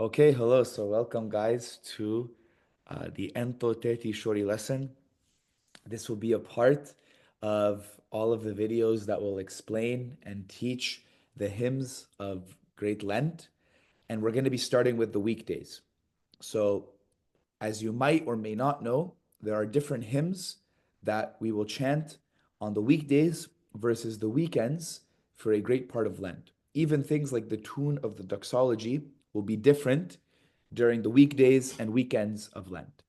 Okay, hello. So welcome guys to the Entho Te Tee Shoree lesson. This will be a part of all of the videos that will explain and teach the hymns of Great Lent. And we're going to be starting with the weekdays. So as you might or may not know, there are different hymns that we will chant on the weekdays versus the weekends for a great part of Lent. Even things like the tune of the doxology will be different during the weekdays and weekends of Lent.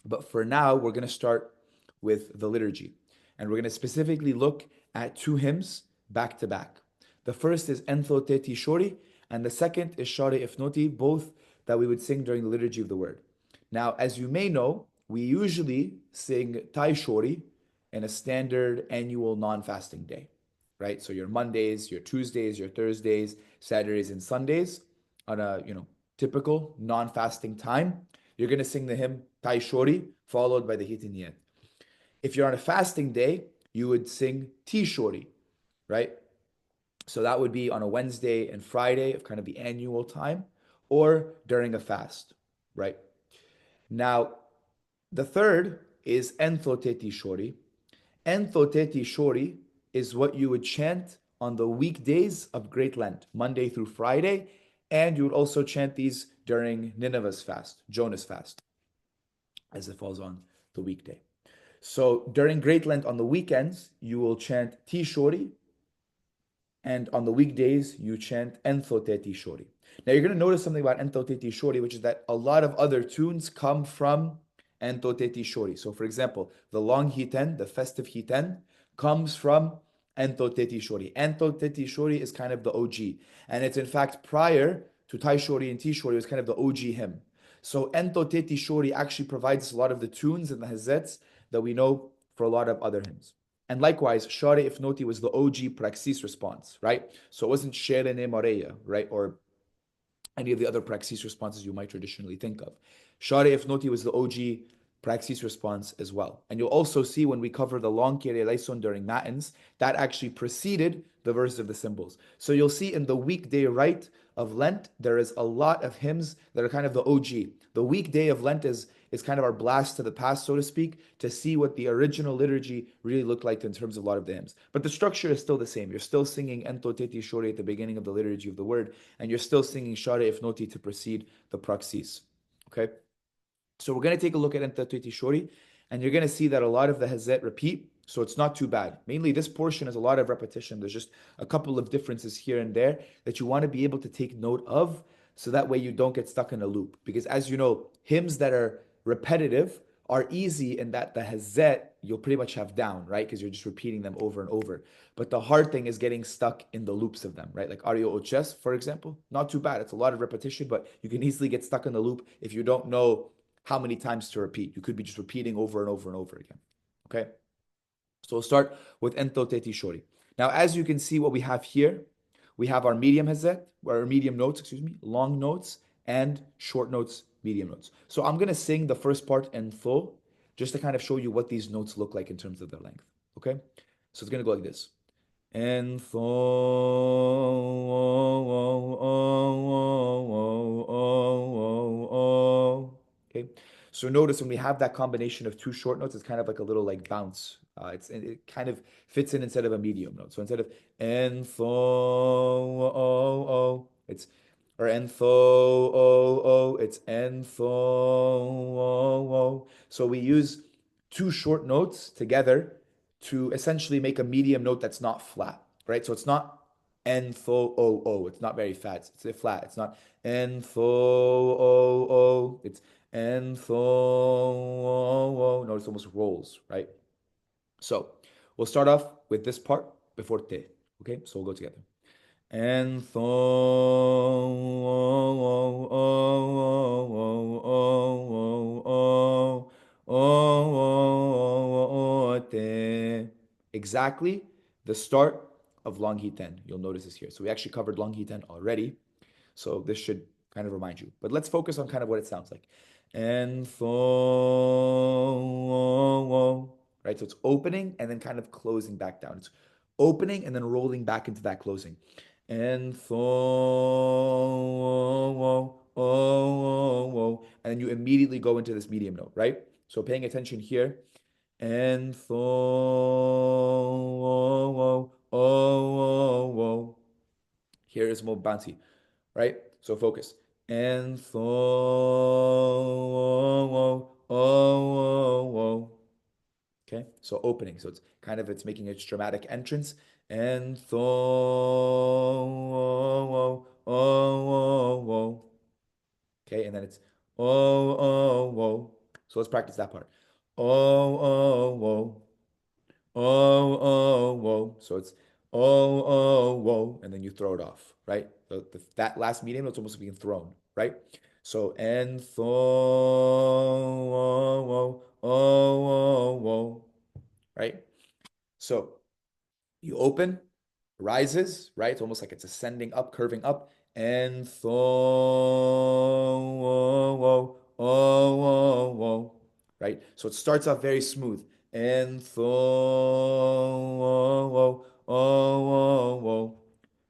But for now, we're going to start with the liturgy. And we're going to specifically look at two hymns back to back. The first is Entho Te Tee Shoree, and the second is Share Ifnoti, both that we would sing during the liturgy of the word. Now, as you may know, we usually sing Tai Shoree in a standard annual non-fasting day, right? So your Mondays, your Tuesdays, your Thursdays, Saturdays, and Sundays on a typical non-fasting time, you're going to sing the hymn Tai Shoree, followed by the Hitiniyat. If you're on a fasting day, you would sing Tee Shoree, right? So that would be on a Wednesday and Friday of kind of the annual time, or during a fast, right? Now, the third is Entho Te Tee Shoree. Entho Te Tee Shoree is what you would chant on the weekdays of Great Lent, Monday through Friday, and you would also chant these during Nineveh's fast, Jonah's fast, as it falls on the weekday. So during Great Lent on the weekends, you will chant Tee Shoree, and on the weekdays, you chant Entho Te Tee Shoree. Now you're going to notice something about Entho Te Tee Shoree, which is that a lot of other tunes come from Entho Te Tee Shoree. So for example, the long hiten, the festive hiten, comes from Entho Te Tee Shoree. Entho Te Tee Shoree is kind of the OG. And it's in fact prior to Tai Shoree and Tee Shoree, it was kind of the OG hymn. So Entho Te Tee Shoree actually provides a lot of the tunes and the Hazzats that we know for a lot of other hymns. And likewise, Share Ifnoti was the OG praxis response, right? So it wasn't Sherene Moreya, right? Or any of the other praxis responses you might traditionally think of. Share Ifnoti was the OG praxis response as well. And you'll also see when we cover the long Kyrie eleison during Matins, that actually preceded the verse of the symbols. So you'll see in the weekday rite of Lent, there is a lot of hymns that are kind of the OG. The weekday of Lent is kind of our blast to the past, so to speak, to see what the original liturgy really looked like in terms of a lot of the hymns. But the structure is still the same. You're still singing Entho Te Tee Shoree at the beginning of the liturgy of the word, and you're still singing Share Ifnoti to precede the praxis. Okay? So we're going to take a look at Entho Te Tee Shoree, and you're going to see that a lot of the Hazzat repeat, so it's not too bad. Mainly this portion is a lot of repetition. There's just a couple of differences here and there that you want to be able to take note of, so that way you don't get stuck in a loop. Because as you know, hymns that are repetitive are easy in that the Hazzat you'll pretty much have down, right? Because you're just repeating them over and over. But the hard thing is getting stuck in the loops of them, right? Like Ario Oches, for example, not too bad. It's a lot of repetition, but you can easily get stuck in the loop if you don't know how many times to repeat. You could be just repeating over and over and over again. Okay? So we'll start with Entho Te Tee Shoree. Now, as you can see, what we have here, we have our medium Hazzat, or our medium notes, excuse me, long notes, and short notes, medium notes. So I'm going to sing the first part Entho, just to kind of show you what these notes look like in terms of their length. Okay? So it's going to go like this. Entho, okay. So notice when we have that combination of two short notes, it's kind of like a little like bounce. It kind of fits in instead of a medium note. So instead of Entho, it's or Entho, it's Entho. So we use two short notes together to essentially make a medium note that's not flat, right? So it's not Entho o. It's not very fat. It's flat. It's not Entho o. It's Entho o. Notice it almost rolls, right? So we'll start off with this part before te. Okay, so we'll go together. Entho te. Exactly the start of long hiten. You'll notice this here. So we actually covered long hiten already. So this should kind of remind you. But let's focus on kind of what it sounds like. Entho. Right? So it's opening and then kind of closing back down. It's opening and then rolling back into that closing. Entho and then you immediately go into this medium note, right? So paying attention here, Entho here is more bouncy, right? So focus. Entho okay, so opening. So it's kind of it's making its dramatic entrance. Entho okay, and then it's so let's practice that part. So it's and then you throw it off, right? That last medium note's almost being thrown, right? So and right? So you open, rises, right? It's almost like it's ascending up, curving up, and right? So it starts off very smooth, and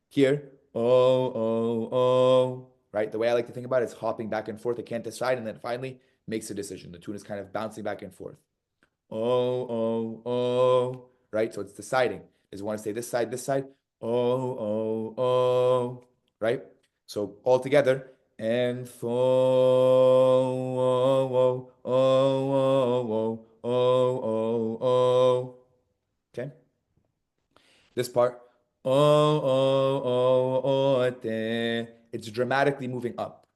here, right? The way I like to think about it is hopping back and forth. It can't decide, and then finally makes a decision. The tune is kind of bouncing back and forth. Right? So it's deciding. Does it want to stay this side, this side? Right? So all together, and okay. This part, it's dramatically moving up.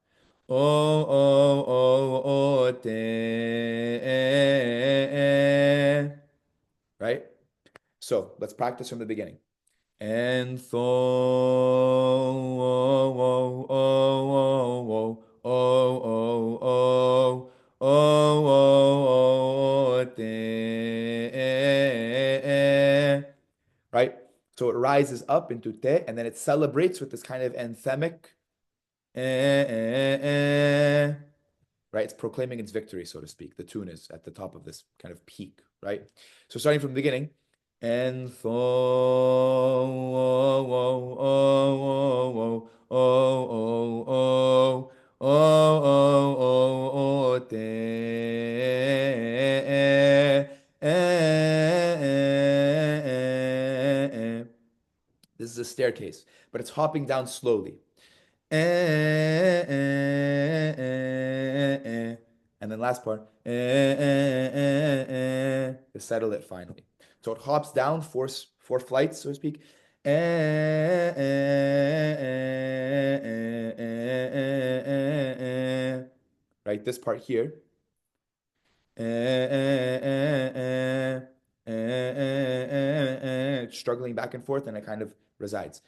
Right? So let's practice from the beginning. And right? So it rises up into te, and then it celebrates with this kind of anthemic right? It's proclaiming its victory, so to speak. The tune is at the top of this kind of peak, right? So starting from the beginning, and this is a staircase, but it's hopping down slowly. And then last part, to settle it finally. So it hops down four flights, so to speak. Right, this part here. Struggling back and forth, and it kind of resides.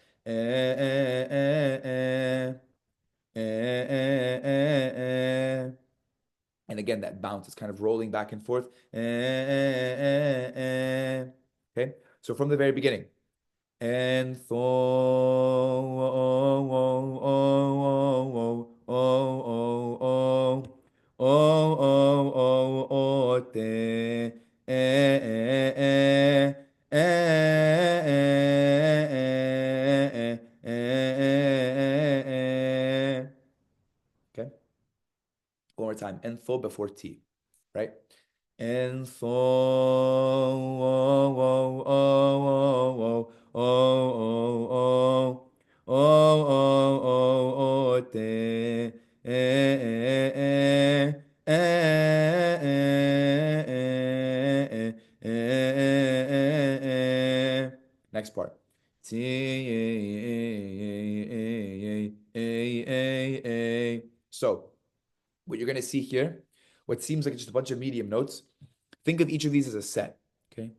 And again, that bounce is kind of rolling back and forth. Okay, so from the very beginning. And okay, one more time. Info before T, right? Info te next part. So what you're going to see here, what seems like just a bunch of medium notes, think of each of these as a set. Okay.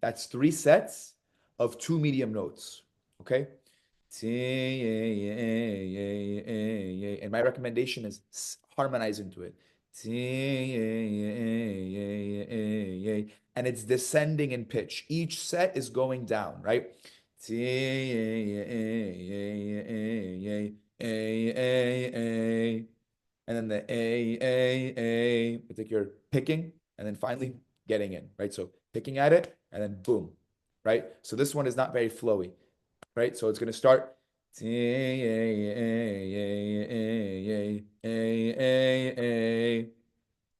That's three sets of two medium notes. Okay. And my recommendation is harmonize into it. And it's descending in pitch. Each set is going down, right? And then the it's like you're picking and then finally getting in, right? So picking at it and then boom, right? So this one is not very flowy. right? So it's going to start.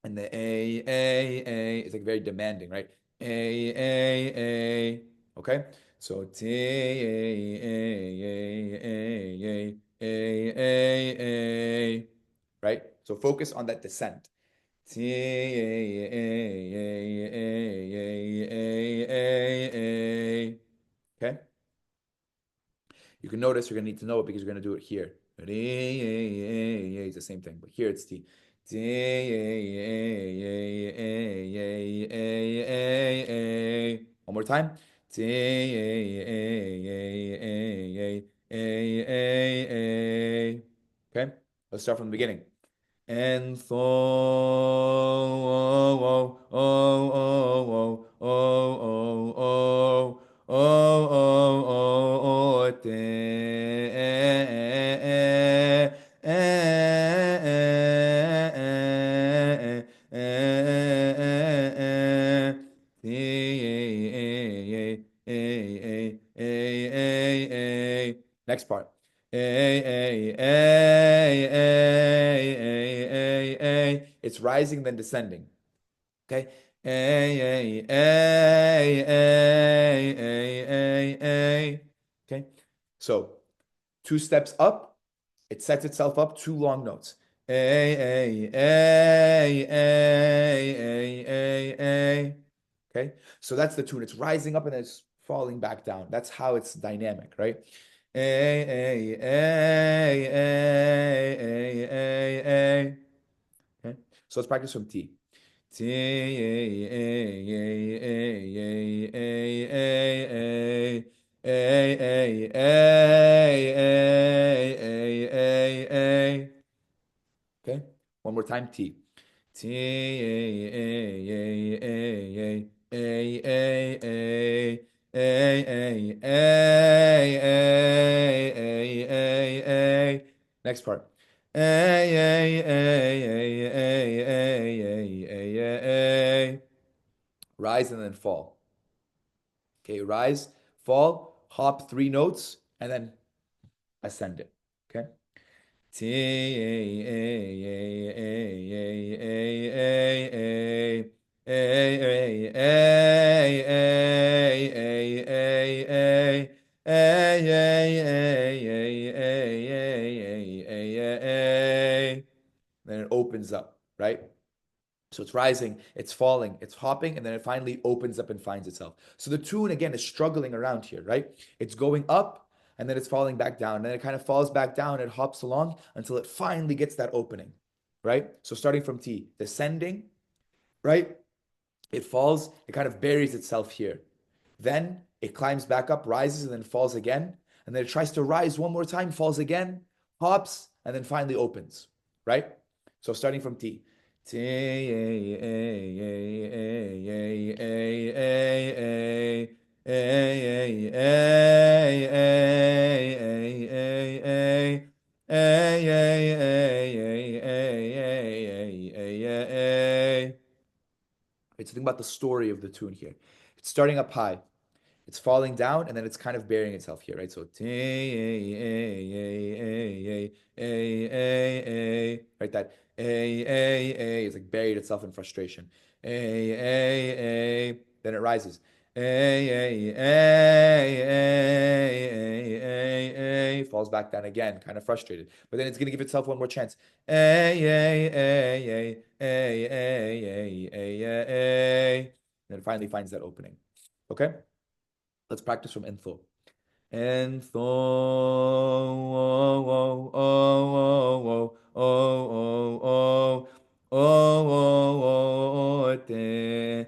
And the A is like very demanding, right? A. Okay? So A, right? So focus on that descent. Okay? You can notice you're going to need to know it because you're going to do it here. It's the same thing, but here it's T. One more time. Okay, let's start from the beginning. Entho Next part. It's rising then descending. Okay. Okay. So two steps up, it sets itself up two long notes. Okay. So that's the tune. It's rising up and then it's falling back down. That's how it's dynamic, right? Okay. So let's practice from T. T Okay. One more time. T. T Next part. Rise and then fall. Okay, rise, fall, hop three notes, and then ascend it. Okay. Then it opens up, right? So it's rising, it's falling, it's hopping, and then it finally opens up and finds itself. So the tune again is struggling around here, right? It's going up and then it's falling back down. And then it kind of falls back down, it hops along until it finally gets that opening, right? So starting from T, descending, right? It falls, it kind of buries itself here. Then it climbs back up, rises, and then falls again. And then it tries to rise one more time, falls again, hops, and then finally opens, right? So starting from T. T It's think about the story of the tune here. It's starting up high, it's falling down, and then it's kind of burying itself here, right? So right, that is like buried itself in frustration. Then it rises. Falls back down again, kind of frustrated. But then it's gonna give itself one more chance. Then it finally finds that opening. Okay? Let's practice from Entho. Entho, oh, oh, oh, oh, oh, oh, oh, oh, te,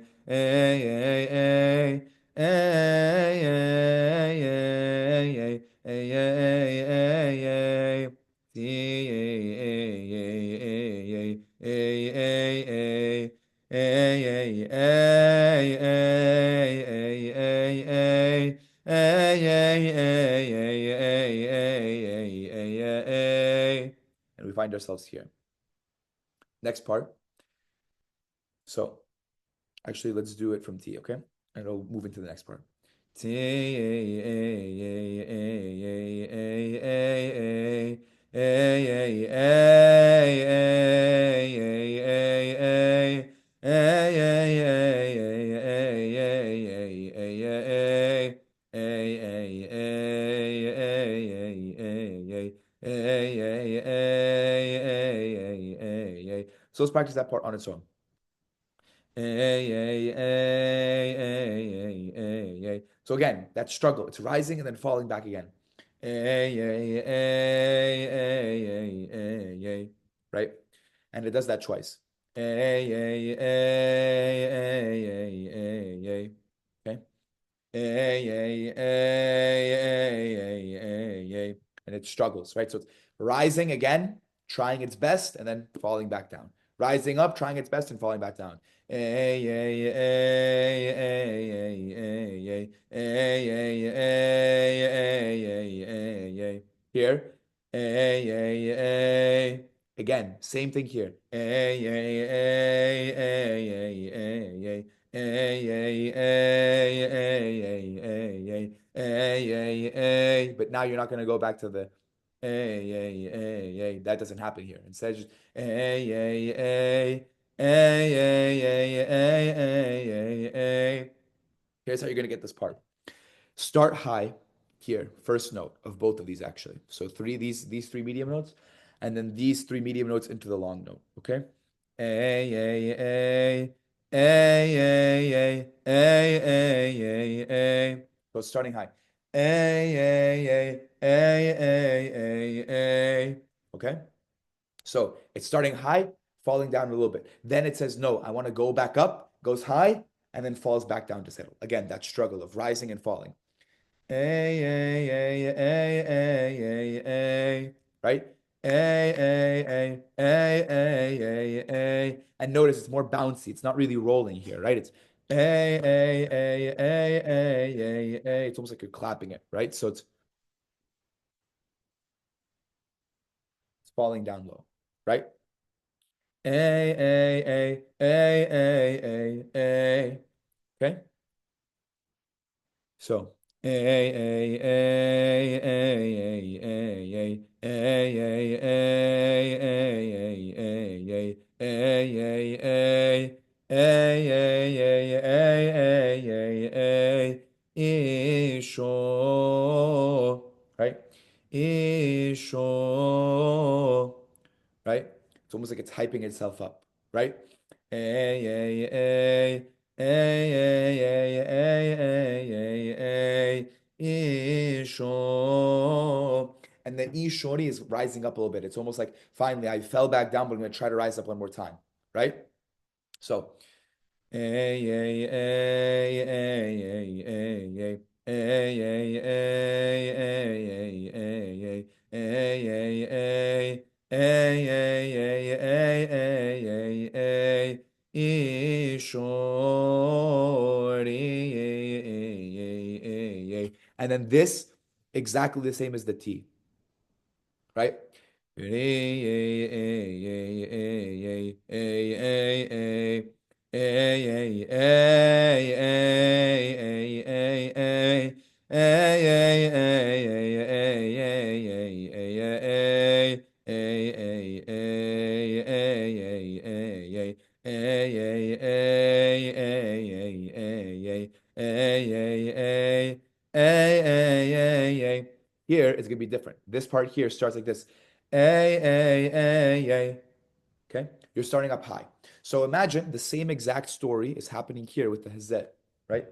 and we find ourselves here. Next part. So actually, let's do it from T, okay? And we'll move into the next part. T A, A, A, A, A, A, A, A. So let's practice that part on its own. So again, that struggle, it's rising and then falling back again. Right? And it does that twice. Okay? And it struggles, right? So it's rising again, trying its best, and then falling back down. Rising up, trying its best, and falling back down. Here. Again, same thing here. But now you're not going to go back to the that doesn't happen here. Instead, just here's how you're going to get this part. Start high here, first note of both of these actually. So these three medium notes, and then these three medium notes into the long note. Okay. A A A A A A A. So it's starting high. A. Okay. So it's starting high, falling down a little bit. Then it says, no, I want to go back up, goes high, and then falls back down to settle. Again, that struggle of rising and falling. Right? And notice it's more bouncy. It's not really rolling here, right? It's It's almost like you're clapping it, right? So it's falling down low, right? Okay? So Isho, right? Isho, right? It's almost like it's hyping itself up, right? Isho. And the Ishori is rising up a little bit. It's almost like finally I fell back down, but I'm going to try to rise up one more time, right? So and then this exactly the same as the T, right? Here it's gonna be different. This part here starts like this. Okay, you're starting up high. So imagine the same exact story is happening here with the Hazzat, right?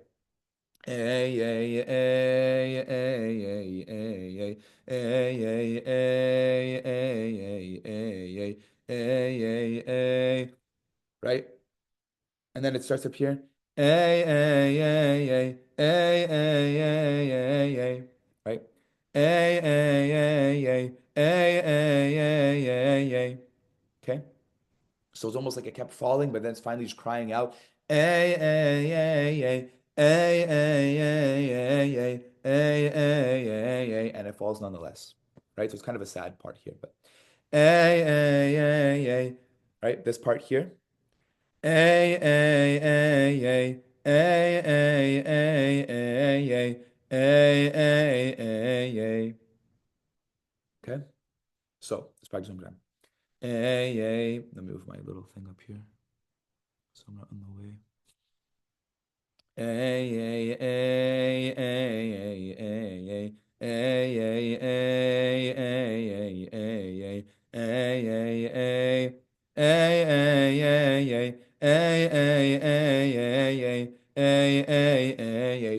Right? And then it starts up here. Right? Okay? So it's almost like it kept falling, but then it's finally just crying out, ay, ay, ay, ay, ay, ay, ay, ay, ay, ay, ay, ay, ay, and it falls nonetheless. Right? So it's kind of a sad part here, but ay, ay, ay, ay, right? This part here. Ay, ay, ay, ay, ay, ay, ay, ay, ay, ay, ay, ay, ay. Okay? So let's practice one more time. Ay, ay. Let me move my little thing up here so I'm not in the way.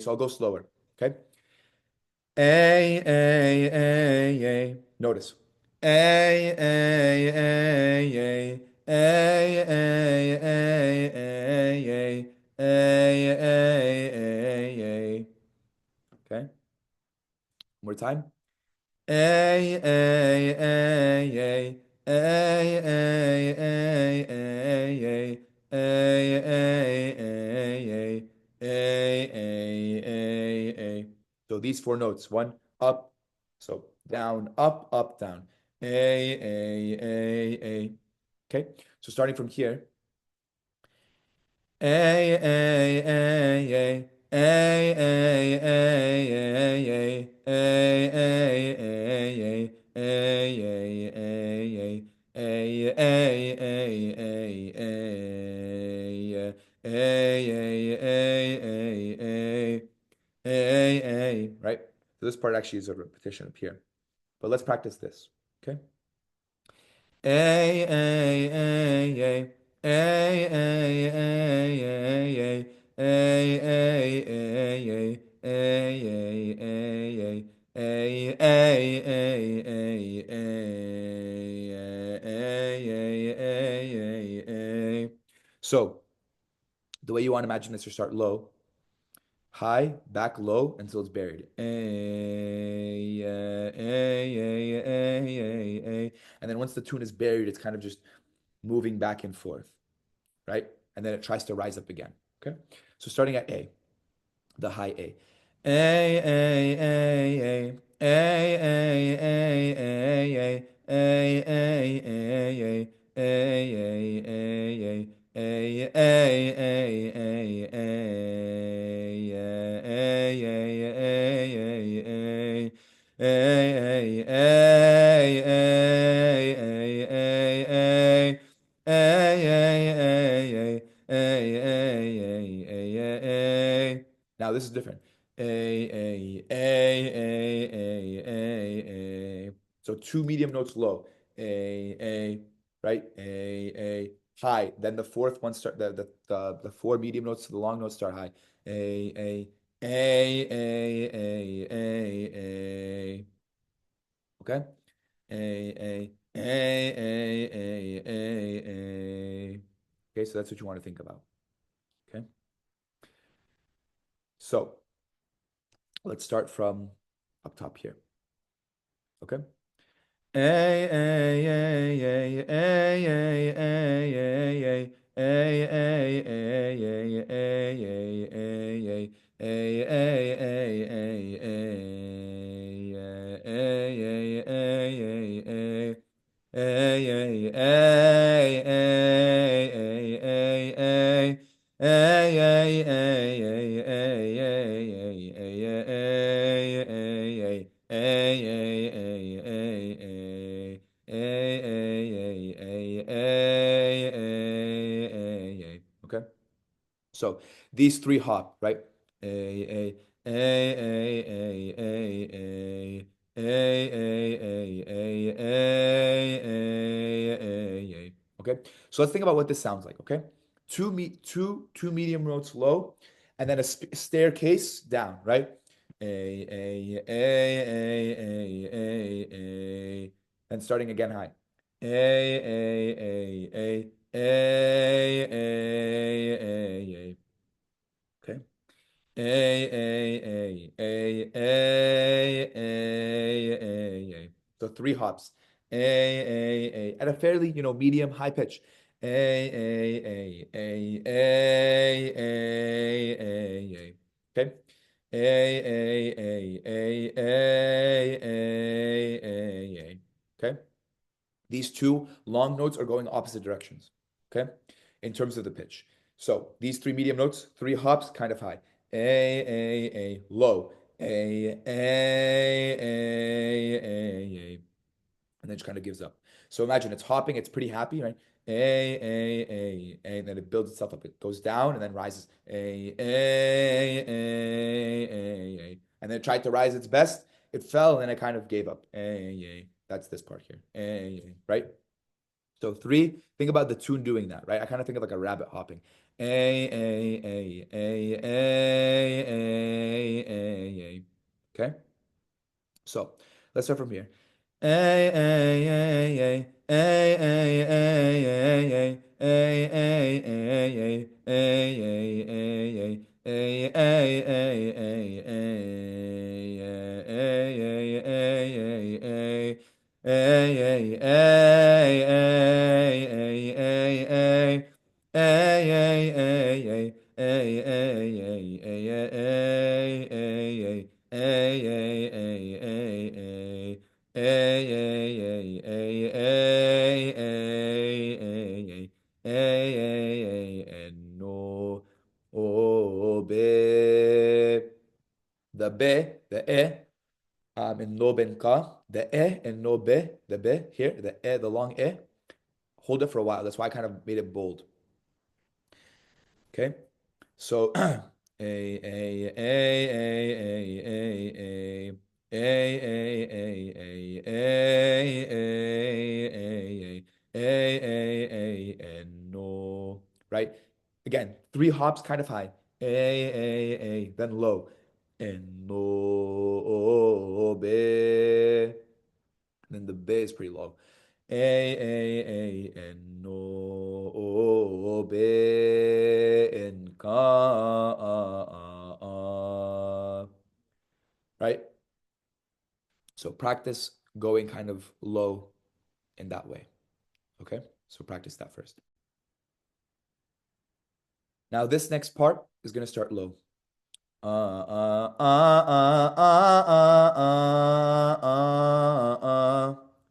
So I'll go slower. Okay. A, A, A, A. Notice. A, A, A, A. A, A, A, A, A. A, A, A, A. Okay. One more time. A, A, A, A. A, A, A, A, A. A, A, A, A. A, A, A. So these four notes, one up, so down, up, down. A. Okay, so starting from here, right? So this part actually is a repetition up here. But let's practice this. Okay. So the way you want to imagine this, you start low, high, back low until it's buried. And then once the tune is buried, it's kind of just moving back and forth, right? And then it tries to rise up again. Okay. So starting at A, the high A. Now this is different. A. So two medium notes low. Right? High. Then the fourth one start the four medium notes to the long notes start high. A. Okay? A. Okay, so that's what you want to think about. Okay? So let's start from up top here. Okay? Okay. So these three hop, right? Okay. So let's think about what this sounds like. Okay. Two medium notes low, and then a staircase down, right? And starting again high. Okay. So three hops. At a fairly, medium high pitch. Okay. Okay. These two long notes are going opposite directions, okay, in terms of the pitch. So these three medium notes, three hops, kind of high. Low. And then it just kind of gives up. So imagine it's hopping, it's pretty happy, right? A, and then it builds itself up. It goes down and then rises. And then it tried to rise its best. It fell and then it kind of gave up. That's this part here. Right? So three, think about the tune doing that, right? I kind of think of like a rabbit hopping. Okay? So let's start from here. And no, oh, be. The in no ben ka, the and no be, the be here, the long hold it for a while. That's why I kind of made it bold. Okay, so and no, right? Again, three hops kind of high, then low, and no be, then the be is pretty low. And no be and ka, right? So practice going kind of low in that way. Okay, so practice that first. Now this next part is gonna start low.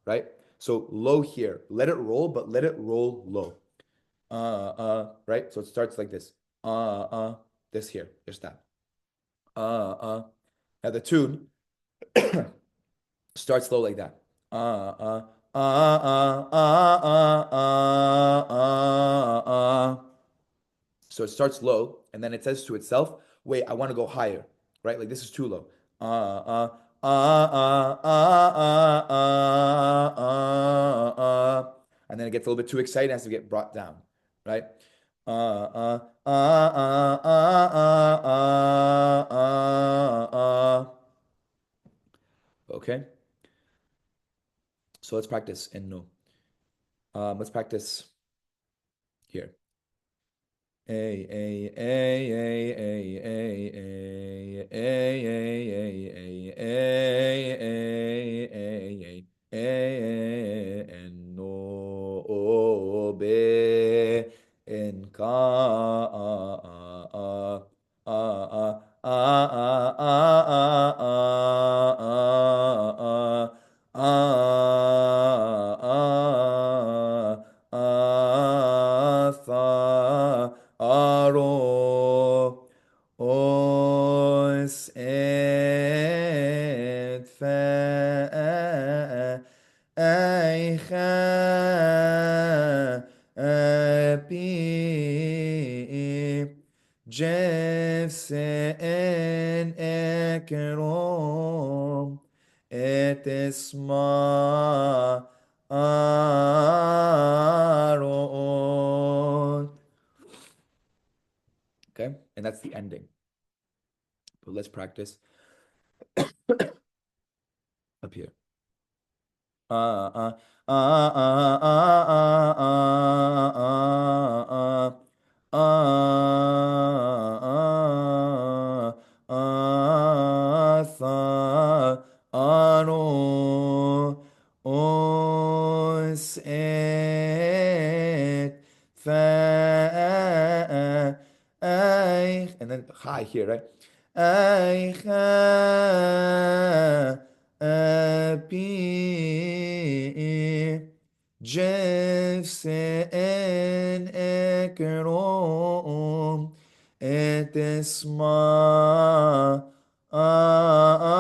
Right? So low here. Let it roll, but let it roll low. Right? So it starts like this. This here. There's that. Now the tune starts slow like that. So it starts low, and then it says to itself, "Wait, I want to go higher." Right? Like this is too low. And then it gets a little bit too excited, has to get brought down. Right? Okay. So let's practice in no. Let's practice here. And no be and aro os et fe eicha epi jefse en ekrom et esma arot. Okay, and that's the ending. But let's practice up here. Ano os et fa and then high here, right? Eicha api jefse en ekrom et esma arot.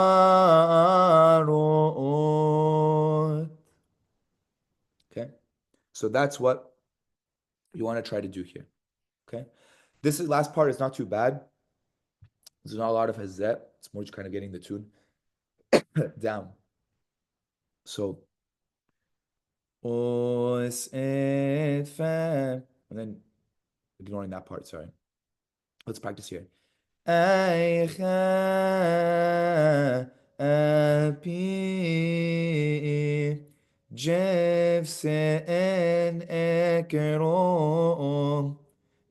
So that's what you want to try to do here. Okay. Last part is not too bad. There's not a lot of Hazzat. It's more just kind of getting the tune down. So, os et fam. And then ignoring that part, sorry. Let's practice here. Eicha api jev se'en ekero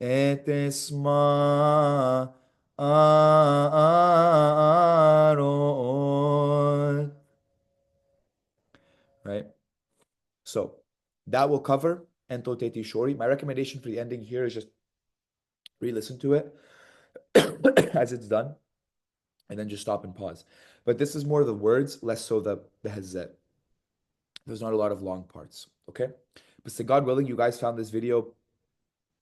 et esma aaron. Right? So that will cover Entho Te Tee Shoree. My recommendation for the ending here is just re-listen to it as it's done, and then just stop and pause. But this is more the words, less so the Hazzat. There's not a lot of long parts. Okay. But so God willing, you guys found this video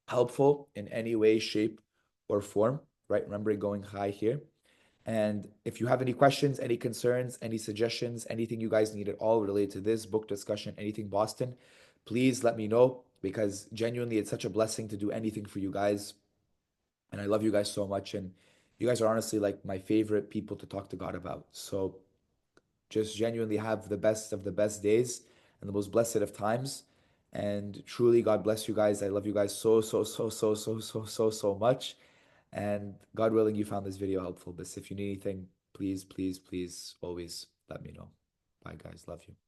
helpful in any way, shape, or form. Right? Remembering going high here. And if you have any questions, any concerns, any suggestions, anything you guys need at all related to this book discussion, anything Boston, please let me know, because genuinely it's such a blessing to do anything for you guys. And I love you guys so much. And you guys are honestly like my favorite people to talk to God about. So just genuinely have the best of the best days and the most blessed of times. And truly, God bless you guys. I love you guys so much. And God willing, you found this video helpful. But if you need anything, please always let me know. Bye, guys. Love you.